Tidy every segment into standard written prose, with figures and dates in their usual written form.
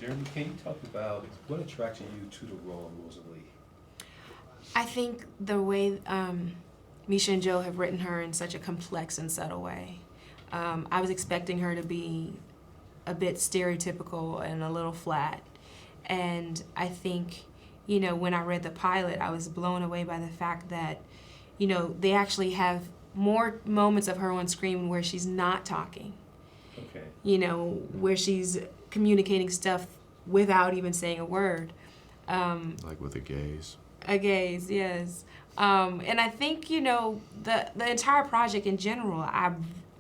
Jeremy, can you talk about what attracted you to the role of Rosalie? I think the way Misha and Joe have written her in such a complex and subtle way. I was expecting her to be a bit stereotypical and a little flat. And I think, when I read the pilot, I was blown away by the fact that, they actually have more moments of her on screen where she's not talking, Okay. where she's communicating stuff without even saying a word. Like with a gaze. A gaze, yes. And I think, the entire project in general,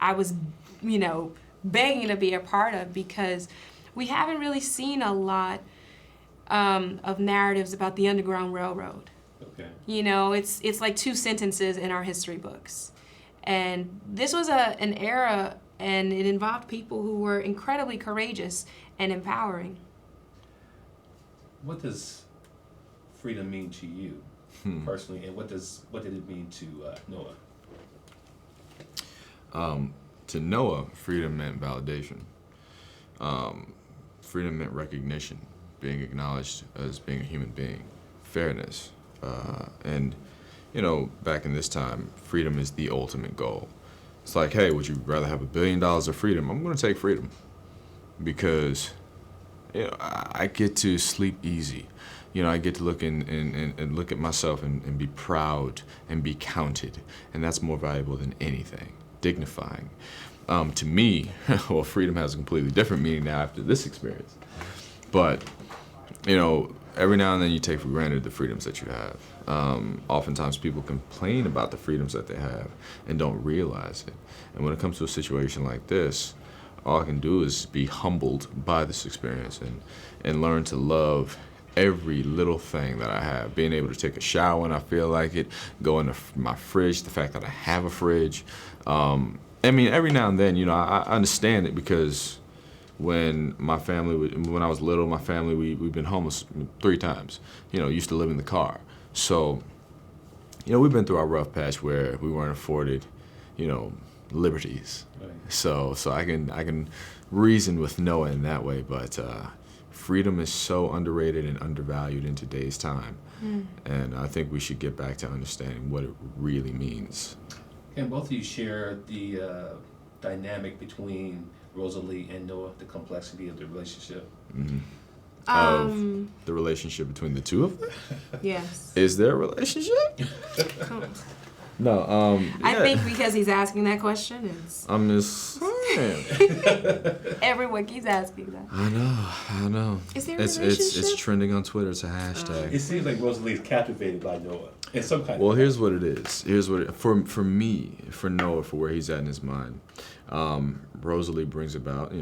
I was, begging to be a part of because we haven't really seen a lot of narratives about the Underground Railroad. Okay. It's like two sentences in our history books. And this was an era, and it involved people who were incredibly courageous and empowering. What does freedom mean to you personally, and what did it mean to Noah? To Noah, freedom meant validation. Freedom meant recognition, being acknowledged as being a human being, fairness. And, back in this time, freedom is the ultimate goal. It's like, hey, would you rather have $1 billion of freedom? I'm going to take freedom because, I get to sleep easy. I get to look and look at myself and be proud and be counted. And that's more valuable than anything. Dignifying. To me, well, freedom has a completely different meaning now after this experience. But, every now and then you take for granted the freedoms that you have. Oftentimes people complain about the freedoms that they have and don't realize it. And when it comes to a situation like this, all I can do is be humbled by this experience and learn to love every little thing that I have. Being able to take a shower when I feel like it, go into my fridge, the fact that I have a fridge. Every now and then, I understand it because when when I was little, my family, we've been homeless 3 times, used to live in the car. So, we've been through our rough patch where we weren't afforded, liberties. Right. So I can reason with Noah in that way, but freedom is so underrated and undervalued in today's time. And I think we should get back to understanding what it really means. Can both of you share the dynamic between Rosalie and Noah, the complexity of the relationship? Of the relationship between the two of them? Yes. Is there a relationship? No, I yeah. think because he's asking that question, I'm just saying. everyone keeps asking that. I know. Is there a It's relationship? trending on Twitter. It's a hashtag. It seems like Rosalie is captivated by Noah in some kind Well, of here's what it is. For me, for Noah, for where he's at in his mind, Rosalie brings about,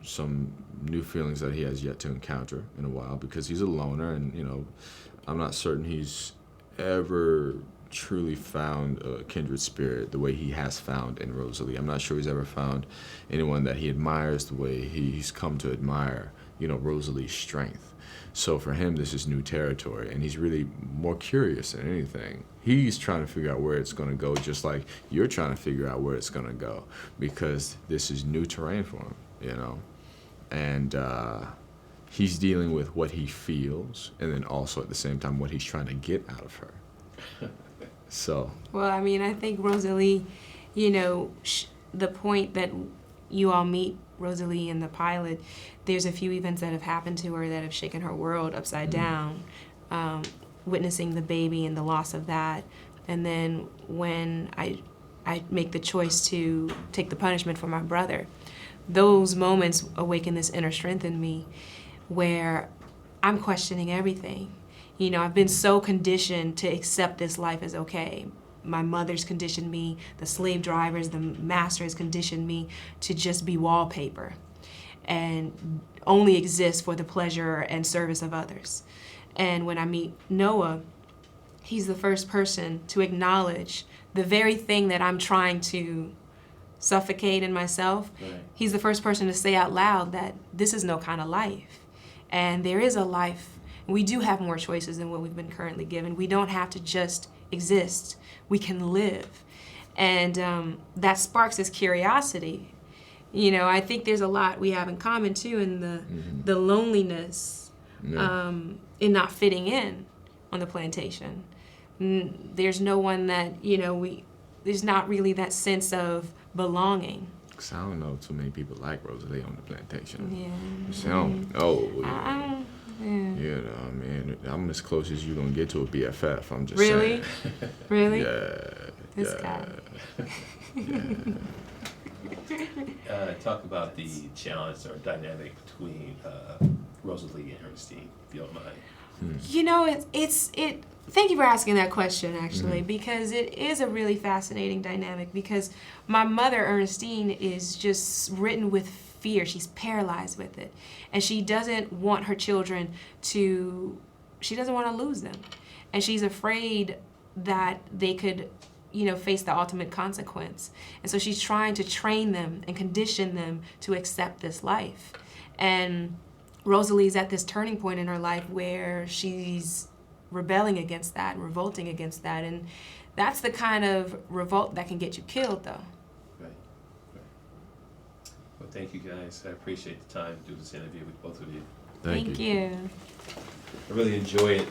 some new feelings that he has yet to encounter in a while because he's a loner and, I'm not certain he's ever truly found a kindred spirit the way he has found in Rosalie. I'm not sure he's ever found anyone that he admires the way he's come to admire, Rosalie's strength. So for him, this is new territory, and he's really more curious than anything. He's trying to figure out where it's going to go, just like you're trying to figure out where it's going to go, because this is new terrain for him, And he's dealing with what he feels, and then also at the same time what he's trying to get out of her. So. Well, I think Rosalie, the point that you all meet Rosalie in the pilot, there's a few events that have happened to her that have shaken her world upside down. Witnessing the baby and the loss of that. And then when I make the choice to take the punishment for my brother, those moments awaken this inner strength in me where I'm questioning everything. I've been so conditioned to accept this life as okay. My mother's conditioned me, the slave drivers, the master has conditioned me to just be wallpaper and only exist for the pleasure and service of others. And when I meet Noah, he's the first person to acknowledge the very thing that I'm trying to suffocate in myself. Right. He's the first person to say out loud that this is no kind of life. And there is a life. We do have more choices than what we've been currently given. We don't have to just exist. We can live. And that sparks his curiosity. You know, I think there's a lot we have in common too in the loneliness Yeah. in not fitting in on the plantation. There's no one that, you know, there's not really that sense of belonging. 'Cause I don't know too many people like Rosalie on the plantation. Yeah. So I don't know. Yeah. You know, I mean, I'm as close as you gonna get to a BFF. I'm just Really? saying. Really? Yeah. This yeah. guy. Talk about the challenge or dynamic between Rosalie and Ernestine, if you don't mind. You know, it's thank you for asking that question, actually, because it is a really fascinating dynamic. Because my mother, Ernestine, is just written with fear. She's paralyzed with it, and she doesn't want her children to. She doesn't want to lose them, and she's afraid that they could, you know, face the ultimate consequence. And so she's trying to train them and condition them to accept this life. And Rosalie's at this turning point in her life where she's rebelling against that and revolting against that. And that's the kind of revolt that can get you killed, though. Right. Well, thank you guys. I appreciate the time to do this interview with both of you. Thank you. you. I really enjoy it.